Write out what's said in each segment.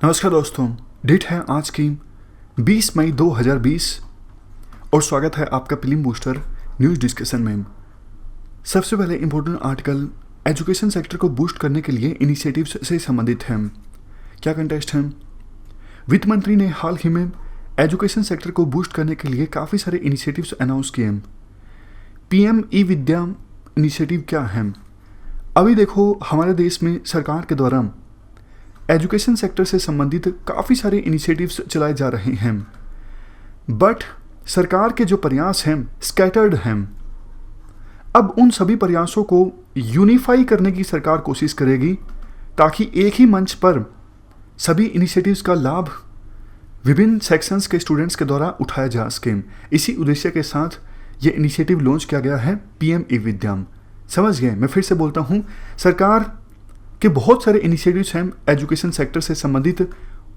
नमस्कार दोस्तों, डेट है आज की 20 मई 2020 और स्वागत है आपका फिल्म बूस्टर न्यूज़ डिस्कशन में। सबसे पहले इम्पोर्टेंट आर्टिकल एजुकेशन सेक्टर को बूस्ट करने के लिए इनिशिएटिव्स से संबंधित है। क्या कंटेक्स्ट है? वित्त मंत्री ने हाल ही में एजुकेशन सेक्टर को बूस्ट करने के लिए काफ़ी सारे इनिशिएटिव्स अनाउंस किए। पीएम ई विद्या इनिशिएटिव क्या है? अभी देखो, हमारे देश में सरकार के द्वारा एजुकेशन सेक्टर से संबंधित काफ़ी सारे इनिशिएटिव्स चलाए जा रहे हैं, बट सरकार के जो प्रयास हैं स्कैटर्ड हैं। अब उन सभी प्रयासों को यूनिफाई करने की सरकार कोशिश करेगी ताकि एक ही मंच पर सभी इनिशिएटिव्स का लाभ विभिन्न सेक्शंस के स्टूडेंट्स के द्वारा उठाया जा सके। इसी उद्देश्य के साथ ये इनिशिएटिव लॉन्च किया गया है, पीएम ई विद्या। समझ गए? मैं फिर से बोलता हूँ, सरकार के बहुत सारे इनिशिएटिव्स हैं एजुकेशन सेक्टर से संबंधित,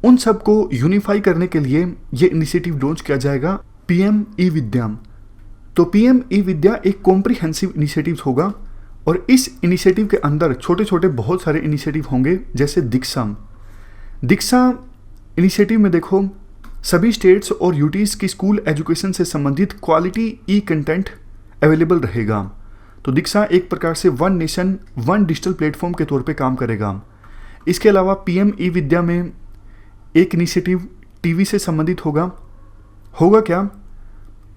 उन सब को यूनिफाई करने के लिए ये इनिशिएटिव लॉन्च किया जाएगा, पीएम ई विद्या। तो पीएम ई विद्या एक कॉम्प्रिहेंसिव इनिशिएटिव होगा और इस इनिशिएटिव के अंदर छोटे छोटे बहुत सारे इनिशिएटिव होंगे, जैसे दीक्षा इनिशिएटिव में देखो, सभी स्टेट्स और यूटीज़ की स्कूल एजुकेशन से संबंधित क्वालिटी ई कंटेंट अवेलेबल रहेगा। तो दीक्षा एक प्रकार से one nation one digital platform के तौर पे काम करेगा। इसके अलावा पीएम ई विद्या में एक इनिशिएटिव टीवी से संबंधित होगा क्या?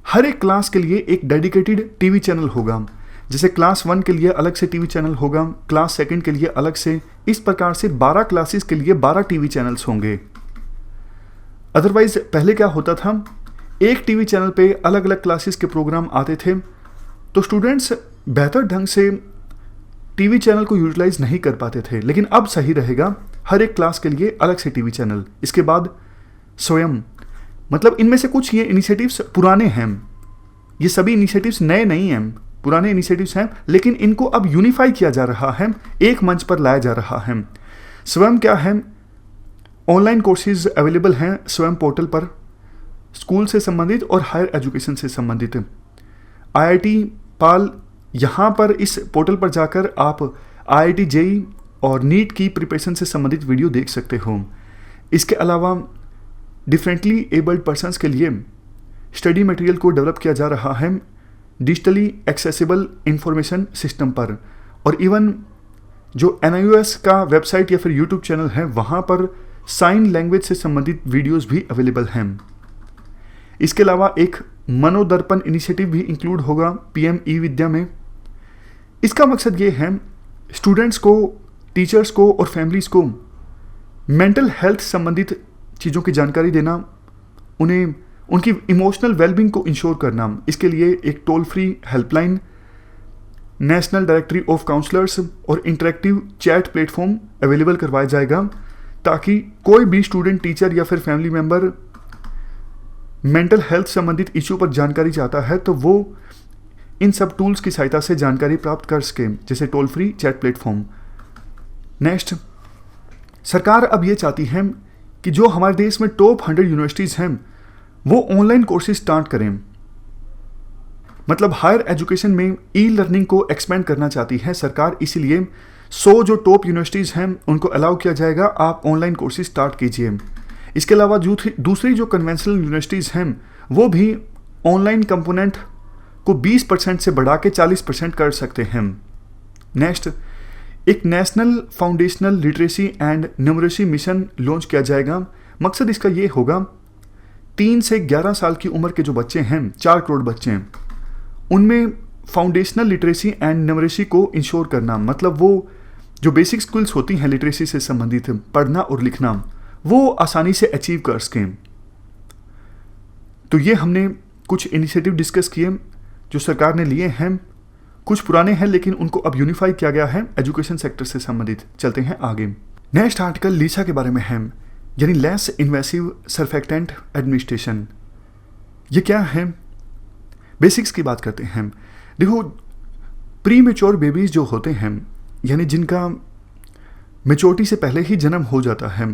हर एक क्लास के लिए एक डेडिकेटेड टीवी चैनल होगा। जैसे क्लास 1 के लिए अलग से टीवी चैनल होगा, क्लास 2 के लिए अलग से, इस प्रकार से 12 क्लासेस के लिए 12 टीवी चैनल्स होंगे। अदरवाइज पहले क्या होता था, एक टीवी चैनल पे अलग अलग क्लासेस के प्रोग्राम आते थे, तो स्टूडेंट्स बेहतर ढंग से टीवी चैनल को यूटिलाइज नहीं कर पाते थे। लेकिन अब सही रहेगा, हर एक क्लास के लिए अलग से टीवी चैनल। इसके बाद स्वयं, मतलब इनमें से कुछ ये इनिशिएटिव्स पुराने हैं, ये सभी इनिशिएटिव्स नए नहीं हैं, पुराने इनिशिएटिव्स हैं, लेकिन इनको अब यूनिफाई किया जा रहा है, एक मंच पर लाया जा रहा है। स्वयं क्या है? ऑनलाइन कोर्सेज अवेलेबल हैं स्वयं पोर्टल पर, स्कूल से संबंधित और हायर एजुकेशन से संबंधित। IIT पाल, यहाँ पर इस पोर्टल पर जाकर आप IIT JEE और नीट की प्रिपरेशन से संबंधित वीडियो देख सकते हो। इसके अलावा डिफरेंटली एबल्ड पर्सन्स के लिए स्टडी मटेरियल को डेवलप किया जा रहा है डिजिटली एक्सेसिबल इंफॉर्मेशन सिस्टम पर, और इवन जो NIOS का वेबसाइट या फिर यूट्यूब चैनल है, वहाँ पर साइन लैंग्वेज से संबंधित वीडियोज़ भी अवेलेबल हैं। इसके अलावा एक मनोदर्पण इनिशिएटिव भी इंक्लूड होगा पीएम ई विद्या में। इसका मकसद ये है स्टूडेंट्स को, टीचर्स को और फैमिलीज़ को मेंटल हेल्थ संबंधित चीज़ों की जानकारी देना, उन्हें उनकी इमोशनल वेलबींग को इंश्योर करना। इसके लिए एक toll free helpline, national directory of counsellors और इंटरेक्टिव चैट प्लेटफॉर्म अवेलेबल करवाया जाएगा, ताकि कोई भी स्टूडेंट, टीचर या फिर फैमिली मेम्बर मेंटल हेल्थ संबंधित इशू पर जानकारी चाहता है तो वो इन सब टूल्स की सहायता से जानकारी प्राप्त कर सके, जैसे toll free chat platform. Next, सरकार अब ये चाहती है कि जो हमारे देश में टॉप 100 यूनिवर्सिटीज़ हैं वो ऑनलाइन कोर्सेज स्टार्ट करें। मतलब हायर एजुकेशन में ई लर्निंग को एक्सपेंड करना चाहती है सरकार, इसीलिए 100 जो टॉप यूनिवर्सिटीज़ हैं उनको अलाउ किया जाएगा, आप ऑनलाइन कोर्सेज स्टार्ट कीजिए। इसके अलावा दूसरी जो कन्वेंशनल यूनिवर्सिटीज़ हैं वो भी ऑनलाइन कंपोनेंट को 20% से बढ़ा के 40% कर सकते हैं। नेक्स्ट, एक national foundational literacy and numeracy mission launch किया जाएगा। मकसद इसका ये होगा, 3 से 11 साल की उम्र के जो बच्चे हैं, 4 करोड़ बच्चे हैं, उनमें फाउंडेशनल लिटरेसी एंड न्यूमरेसी को इंश्योर करना। मतलब वो जो बेसिक स्किल्स होती हैं लिटरेसी से संबंधित, पढ़ना और लिखना, वो आसानी से अचीव कर सकें। तो ये हमने कुछ इनिशिएटिव डिस्कस किए जो सरकार ने लिए हैं, कुछ पुराने हैं लेकिन उनको अब यूनिफाई किया गया है एजुकेशन सेक्टर से संबंधित। चलते हैं आगे। नेक्स्ट आर्टिकल लीसा के बारे में है, यानी लेस इन्वेसिव सर्फेक्टेंट एडमिनिस्ट्रेशन। ये क्या है? बेसिक्स की बात करते हैं। देखो, प्री मेच्योर बेबीज जो होते हैं, यानी जिनका मेच्योरिटी से पहले ही जन्म हो जाता है,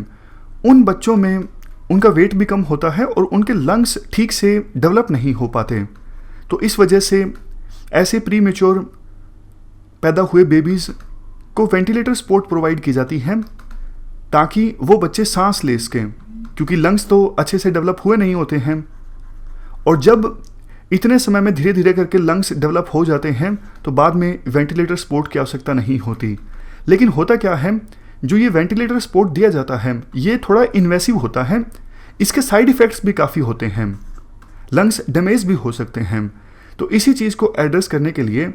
उन बच्चों में उनका वेट भी कम होता है और उनके लंग्स ठीक से डेवलप नहीं हो पाते। तो इस वजह से ऐसे प्री मेच्योर पैदा हुए बेबीज़ को वेंटिलेटर सपोर्ट प्रोवाइड की जाती है ताकि वो बच्चे सांस ले सकें, क्योंकि लंग्स तो अच्छे से डेवलप हुए नहीं होते हैं। और जब इतने समय में धीरे धीरे करके लंग्स डेवलप हो जाते हैं तो बाद में वेंटिलेटर सपोर्ट की आवश्यकता नहीं होती। लेकिन होता क्या है, जो ये वेंटिलेटर सपोर्ट दिया जाता है ये थोड़ा इन्वेसिव होता है, इसके साइड इफ़ेक्ट्स भी काफ़ी होते हैं, लंग्स डैमेज भी हो सकते हैं। तो इसी चीज़ को एड्रेस करने के लिए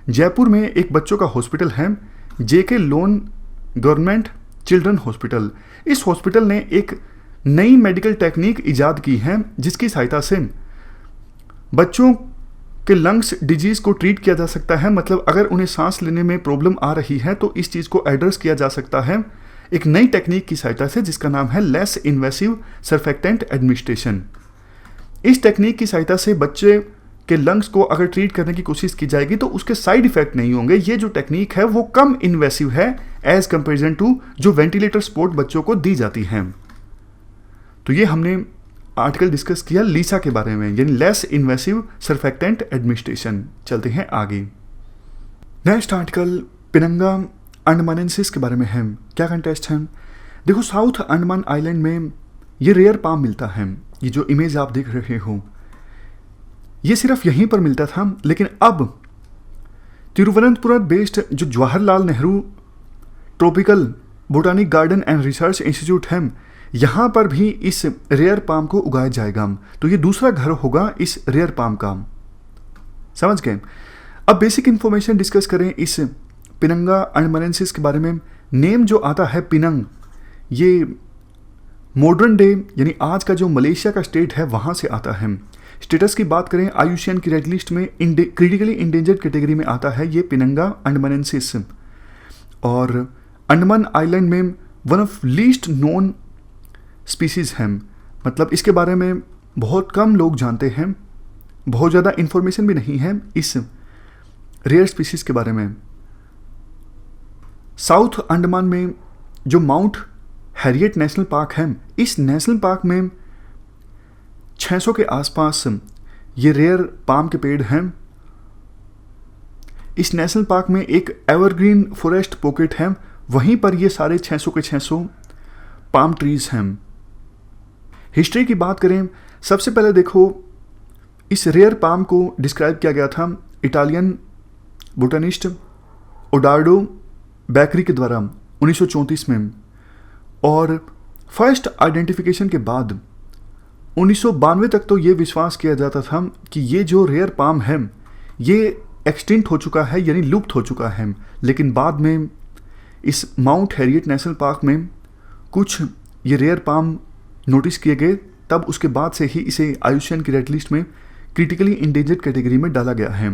जयपुर में एक बच्चों का हॉस्पिटल है, जेके लोन गवर्नमेंट चिल्ड्रन हॉस्पिटल। इस हॉस्पिटल ने एक नई मेडिकल टेक्निक इजाद की है जिसकी सहायता से बच्चों के लंग्स डिजीज़ को ट्रीट किया जा सकता है। मतलब अगर उन्हें सांस लेने में प्रॉब्लम आ रही है तो इस चीज़ को एड्रेस किया जा सकता है एक नई टेक्निक की सहायता से, जिसका नाम है लेस इन्वेसिव सर्फेक्टेंट एडमिनिस्ट्रेशन। इस टेक्निक की सहायता से बच्चे के लंग्स को अगर ट्रीट करने की कोशिश की जाएगी तो उसके साइड इफेक्ट नहीं होंगे। ये जो टेक्निक है वो कम इन्वेसिव है एज कंपेरिजन टू जो वेंटिलेटर सपोर्ट बच्चों को दी जाती है। तो ये हमने आर्टिकल डिस्कस किया लीसा के बारे में, यानी लेस इन्वेसिव सर्फेक्टेंट एडमिनिस्ट्रेशन। चलते हैं आगे। नेक्स्ट आर्टिकल पिनंगा अंडमानेंसिस के बारे में है। क्या कंटेस्ट है? देखो, साउथ अंडमान आइलैंड में ये रेयर पाम मिलता है। ये जो इमेज आप देख रहे हो ये सिर्फ यहीं पर मिलता था, लेकिन अब तिरुवनंतपुरम बेस्ड जो Jawaharlal Nehru tropical botanic garden and research institute है, यहाँ पर भी इस रेयर पाम को उगाया जाएगा। तो ये दूसरा घर होगा इस रेयर पाम का। समझ गए? अब बेसिक इंफॉर्मेशन डिस्कस करें इस पिनंगा अंडमानेंसिस के बारे में। नेम जो आता है पिनंग, ये मॉडर्न डे यानी आज का जो मलेशिया का स्टेट है वहाँ से आता है। स्टेटस की बात करें IUCN की रेड लिस्ट में क्रिटिकली इंडेंजर्ड कैटेगरी में आता है ये पिनंगा अंडमानेंसिस। और अंडमान आइलैंड में one of least known species है। मतलब इसके बारे में बहुत कम लोग जानते हैं, बहुत ज़्यादा इंफॉर्मेशन भी नहीं है इस रेयर स्पीसीज के बारे में। साउथ अंडमान में जो माउंट हैरियट नेशनल पार्क है, इस नेशनल पार्क में 600 के आसपास ये रेयर पाम के पेड़ हैं। इस नेशनल पार्क में एक एवरग्रीन फॉरेस्ट पॉकेट है, वहीं पर ये सारे 600 के 600 पाम ट्रीज हैं। हिस्ट्री की बात करें, सबसे पहले देखो इस रेयर पाम को डिस्क्राइब किया गया था इटालियन बोटानिस्ट ओडार्डो बैकरी के द्वारा 1934 में। और फर्स्ट आइडेंटिफिकेशन के बाद 1992 तक तो ये विश्वास किया जाता था कि ये जो रेयर पाम है ये एक्सटिंक्ट हो चुका है, यानी लुप्त हो चुका है। लेकिन बाद में इस माउंट हैरियट नेशनल पार्क में कुछ ये रेयर पाम नोटिस किए गए, तब उसके बाद से ही इसे IUCN की रेड लिस्ट में क्रिटिकली इंडेंजर्ड कैटेगरी में डाला गया है।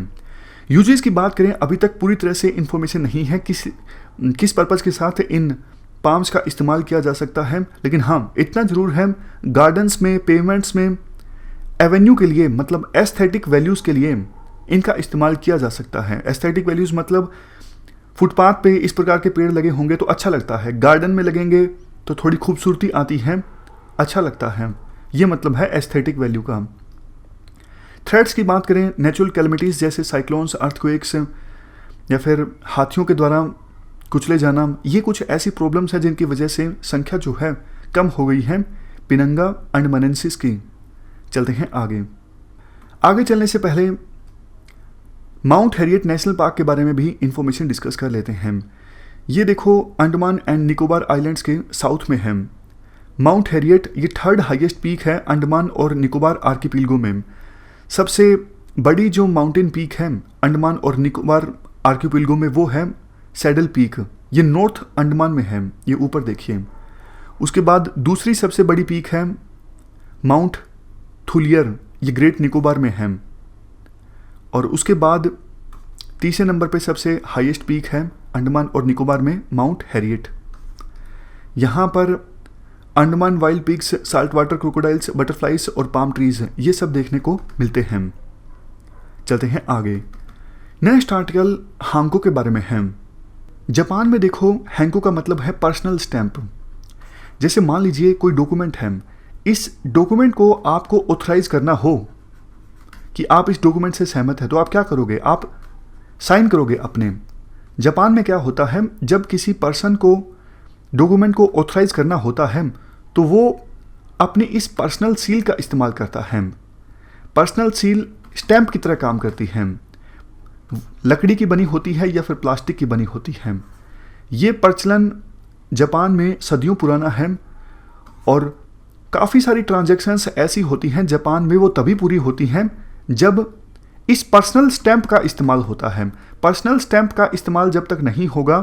यूजेस की बात करें, अभी तक पूरी तरह से इन्फॉर्मेशन नहीं है किस पर्पज़ के साथ इन पाम्स का इस्तेमाल किया जा सकता है। लेकिन हाँ, इतना ज़रूर है, गार्डन्स में, पेवमेंट्स में, एवेन्यू के लिए, मतलब एस्थेटिक वैल्यूज़ के लिए इनका इस्तेमाल किया जा सकता है। एस्थेटिक वैल्यूज़ मतलब फुटपाथ पे इस प्रकार के पेड़ लगे होंगे तो अच्छा लगता है, गार्डन में लगेंगे तो थोड़ी खूबसूरती आती है, अच्छा लगता है। ये मतलब है एस्थेटिक वैल्यू का। थ्रेट्स की बात करें, नेचुरल कैलमिटीज़ जैसे साइक्लोन्स, अर्थक्वेक्स या फिर हाथियों के द्वारा कुचले जाना, ये कुछ ऐसी प्रॉब्लम्स हैं जिनकी वजह से संख्या जो है कम हो गई है पिनंगा अंडमानेंसिस की। चलते हैं आगे चलने से पहले माउंट हैरियट नेशनल पार्क के बारे में भी इंफॉर्मेशन डिस्कस कर लेते हैं। ये देखो, अंडमान एंड निकोबार आइलैंड्स के साउथ में है माउंट हैरियट। ये थर्ड हाईएस्ट पीक है अंडमान और निकोबार आर्किपिलगो में। सबसे बड़ी जो माउंटेन पीक है अंडमान और निकोबार आर्किपिलगो में वो है सैडल पीक, ये नॉर्थ अंडमान में है, ये ऊपर देखिए। उसके बाद दूसरी सबसे बड़ी पीक है माउंट थुलियर, ये ग्रेट निकोबार में है। और उसके बाद तीसरे नंबर पे सबसे हाईएस्ट पीक है अंडमान और निकोबार में माउंट हैरियट। यहाँ पर Andaman wild pigs, salt water crocodiles, butterflies और पाम ट्रीज ये सब देखने को मिलते हैं। चलते हैं आगे। नेक्स्ट आर्टिकल हांको के बारे में है। जापान में देखो, हैंको का मतलब है पर्सनल स्टैंप। जैसे मान लीजिए कोई डॉक्यूमेंट है, इस डॉक्यूमेंट को आपको ऑथराइज करना हो कि आप इस डॉक्यूमेंट से सहमत है, तो आप क्या करोगे? आप साइन करोगे अपने। जापान में क्या होता है, जब किसी पर्सन को डॉक्यूमेंट को ऑथराइज करना होता है तो वो अपनी इस पर्सनल सील का इस्तेमाल करता है। पर्सनल सील स्टैंप की तरह काम करती है, लकड़ी की बनी होती है या फिर प्लास्टिक की बनी होती है। ये प्रचलन जापान में सदियों पुराना है और काफ़ी सारी ट्रांजैक्शंस ऐसी होती हैं जापान में, वो तभी पूरी होती हैं जब इस पर्सनल स्टैंप का इस्तेमाल होता है। पर्सनल स्टैंप का इस्तेमाल जब तक नहीं होगा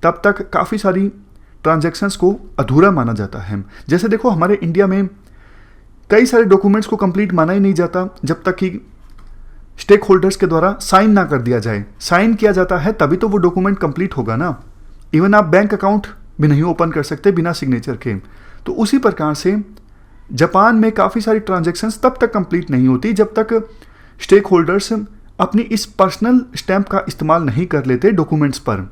तब तक काफ़ी सारी ट्रांजैक्शंस को अधूरा माना जाता है। जैसे देखो, हमारे इंडिया में कई सारे डॉक्यूमेंट्स को कंप्लीट माना ही नहीं जाता जब तक कि स्टेक होल्डर्स के द्वारा साइन ना कर दिया जाए। साइन किया जाता है तभी तो वो डॉक्यूमेंट कंप्लीट होगा ना। इवन आप बैंक अकाउंट भी नहीं ओपन कर सकते बिना सिग्नेचर के। तो उसी प्रकार से जापान में काफ़ी सारी ट्रांजैक्शंस तब तक कंप्लीट नहीं होती जब तक स्टेक होल्डर्स अपनी इस पर्सनल स्टैंप का इस्तेमाल नहीं कर लेते डॉक्यूमेंट्स पर।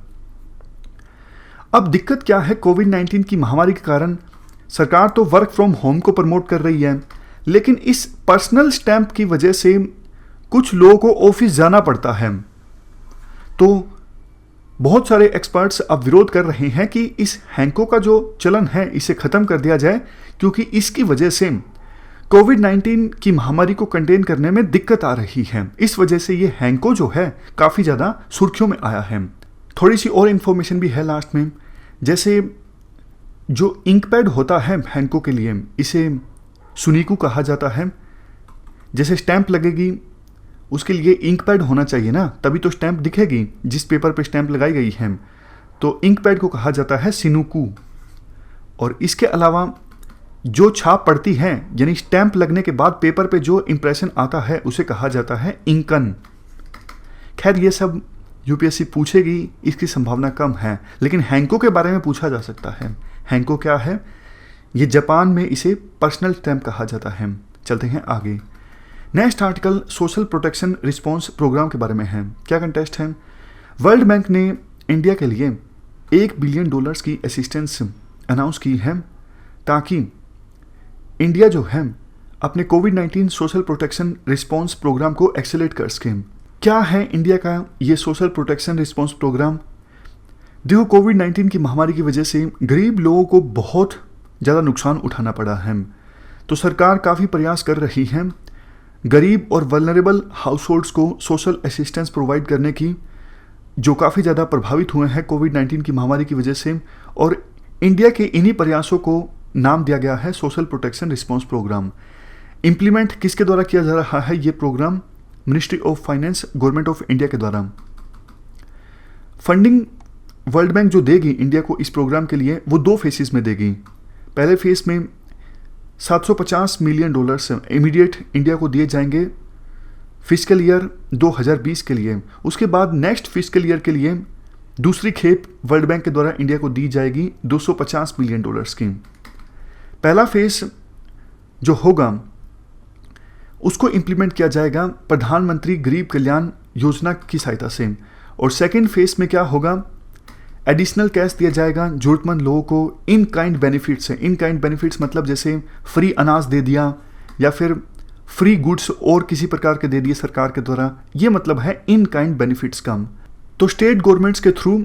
अब दिक्कत क्या है, कोविड-19 की महामारी के कारण सरकार तो वर्क फ्रॉम होम को प्रमोट कर रही है, लेकिन इस पर्सनल स्टैंप की वजह से कुछ लोगों को ऑफिस जाना पड़ता है। तो बहुत सारे एक्सपर्ट्स अब विरोध कर रहे हैं कि इस हैंको का जो चलन है इसे ख़त्म कर दिया जाए, क्योंकि इसकी वजह से कोविड-19 की महामारी को कंटेन करने में दिक्कत आ रही है। इस वजह से ये हैंको जो है काफ़ी ज़्यादा सुर्खियों में आया है। थोड़ी सी और इन्फॉर्मेशन भी है लास्ट में। जैसे जो इंक पैड होता है हैंको के लिए, इसे सुनीकू कहा जाता है। जैसे स्टैंप लगेगी उसके लिए इंक पैड होना चाहिए ना, तभी तो स्टैंप दिखेगी जिस पेपर पे स्टैंप लगाई गई है। तो इंक पैड को कहा जाता है सिनुकू। और इसके अलावा जो छाप पड़ती है, यानी स्टैंप लगने के बाद पेपर पे जो इंप्रेशन आता है, उसे कहा जाता है इंकन। खैर ये सब यूपीएससी पूछेगी, इसकी संभावना कम है, लेकिन हैंको के बारे में पूछा जा सकता है। हैंको क्या है? ये जापान में इसे पर्सनल स्टैंप कहा जाता है। चलते हैं आगे। Next article social protection response programme के बारे में है। क्या कंटेस्ट है? वर्ल्ड बैंक ने इंडिया के लिए $1 बिलियन की असिस्टेंस अनाउंस की है ताकि इंडिया जो है अपने कोविड-19 सोशल प्रोटेक्शन रिस्पॉन्स प्रोग्राम को एक्सेलरेट कर सके। क्या है इंडिया का ये सोशल प्रोटेक्शन रिस्पॉन्स प्रोग्राम? देखो, कोविड-19 की महामारी की वजह से गरीब लोगों को बहुत ज़्यादा नुकसान उठाना पड़ा है। तो सरकार काफ़ी प्रयास कर रही है गरीब और वल्नरेबल हाउस होल्ड्स को सोशल असिस्टेंस प्रोवाइड करने की, जो काफ़ी ज़्यादा प्रभावित हुए हैं कोविड-19 की महामारी की वजह से। और इंडिया के इन्हीं प्रयासों को नाम दिया गया है social protection response programme. Implement किसके द्वारा किया जा रहा है ये programme? Ministry of finance, government of India के द्वारा। फंडिंग वर्ल्ड बैंक जो देगी इंडिया को इस प्रोग्राम के लिए, वो 2 फेसेस में देगी। पहले फेस में $750 मिलियन इमीडिएट इंडिया को दिए जाएंगे फिस्कल ईयर 2020 के लिए। उसके बाद नेक्स्ट फिस्कल ईयर के लिए दूसरी खेप वर्ल्ड बैंक के द्वारा इंडिया को दी जाएगी $250 मिलियन की। पहला फेस जो होगा उसको इम्प्लीमेंट किया जाएगा प्रधानमंत्री गरीब कल्याण योजना की सहायता से। और सेकेंड फेस में क्या होगा? एडिशनल कैश दिया जाएगा जरूरतमंद लोगों को इन काइंड बेनिफिट्स है। इन काइंड बेनिफिट्स मतलब जैसे फ्री अनाज दे दिया या फिर फ्री गुड्स और किसी प्रकार के दे दिए सरकार के द्वारा। ये मतलब है इन काइंड बेनिफिट्स कम। तो स्टेट गवर्नमेंट्स के थ्रू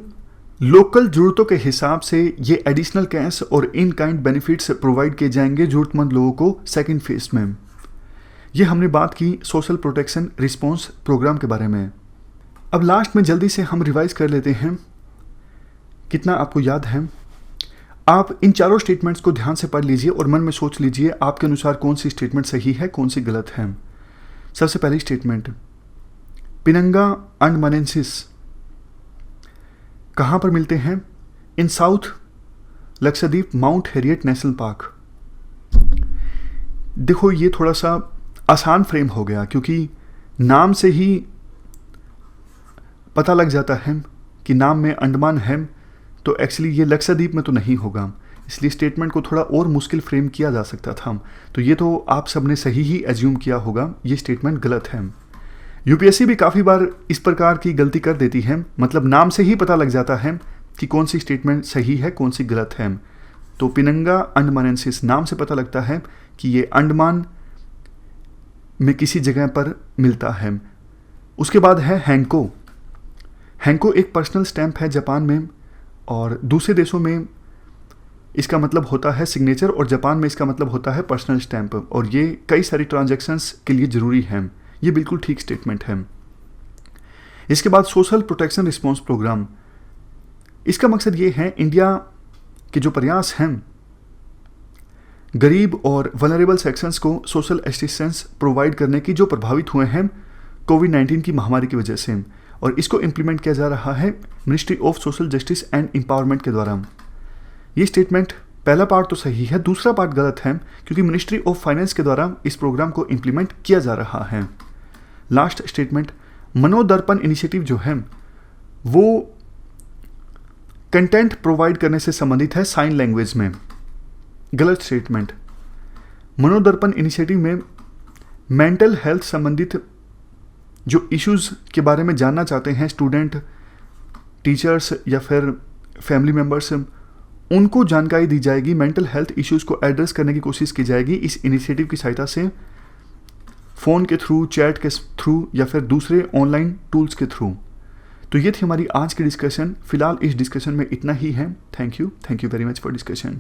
लोकल ज़रूरतों के हिसाब से ये एडिशनल कैश और इन काइंड बेनिफिट्स प्रोवाइड किए जाएंगे ज़रूरतमंद लोगों को सेकेंड फेज में। ये हमने बात की सोशल प्रोटेक्शन रिस्पॉन्स प्रोग्राम के बारे में। अब लास्ट में जल्दी से हम रिवाइज कर लेते हैं कितना आपको याद है। आप इन चारों स्टेटमेंट्स को ध्यान से पढ़ लीजिए और मन में सोच लीजिए आपके अनुसार कौन सी स्टेटमेंट सही है, कौन सी गलत है। सबसे पहली स्टेटमेंट, पिनंगा अंडमानेंसिस कहाँ पर मिलते हैं? In South Lakshadweep Mount Harriet National Park. देखो, ये थोड़ा सा आसान फ्रेम हो गया क्योंकि नाम से ही पता लग जाता है कि नाम में अंडमान है, तो एक्चुअली ये लक्षद्वीप में तो नहीं होगा, इसलिए स्टेटमेंट को थोड़ा और मुश्किल फ्रेम किया जा सकता था। तो ये तो आप सबने सही ही एज्यूम किया होगा, ये स्टेटमेंट गलत है। यूपीएससी भी काफ़ी बार इस प्रकार की गलती कर देती है, मतलब नाम से ही पता लग जाता है कि कौन सी स्टेटमेंट सही है, कौन सी गलत है। तो पिनंगा अंडमानेंसिस नाम से पता लगता है कि ये अंडमान में किसी जगह पर मिलता है। उसके बाद है हैंको। हैंको एक पर्सनल स्टैंप है जापान में और दूसरे देशों में इसका मतलब होता है सिग्नेचर और जापान में इसका मतलब होता है पर्सनल स्टैंप, और ये कई सारी ट्रांजैक्शंस के लिए ज़रूरी है। ये बिल्कुल ठीक स्टेटमेंट है। इसके बाद सोशल प्रोटेक्शन रिस्पॉन्स प्रोग्राम, इसका मकसद ये है इंडिया के जो प्रयास हैं गरीब और वनरेबल सेक्शंस को सोशल असिस्टेंस प्रोवाइड करने की, जो प्रभावित हुए हैं कोविड-19 की महामारी की वजह से, और इसको इम्प्लीमेंट किया जा रहा है ministry of social justice and empowerment के द्वारा। ये स्टेटमेंट पहला पार्ट तो सही है, दूसरा पार्ट गलत है क्योंकि मिनिस्ट्री ऑफ फाइनेंस के द्वारा इस प्रोग्राम को इम्प्लीमेंट किया जा रहा है। लास्ट स्टेटमेंट, मनोदर्पण इनिशिएटिव जो है वो कंटेंट प्रोवाइड करने से संबंधित है साइन लैंग्वेज में। गलत स्टेटमेंट, मनोदर्पण इनिशिएटिव में मेंटल हेल्थ संबंधित जो इश्यूज के बारे में जानना चाहते हैं स्टूडेंट, टीचर्स या फिर फैमिली मेम्बर्स, उनको जानकारी दी जाएगी। मेंटल हेल्थ इश्यूज को एड्रेस करने की कोशिश की जाएगी इस इनिशिएटिव की सहायता से, फ़ोन के थ्रू, चैट के थ्रू या फिर दूसरे ऑनलाइन टूल्स के थ्रू। तो ये थी हमारी आज की डिस्कशन। फिलहाल इस डिस्कशन में इतना ही है। Thank you very much for discussion.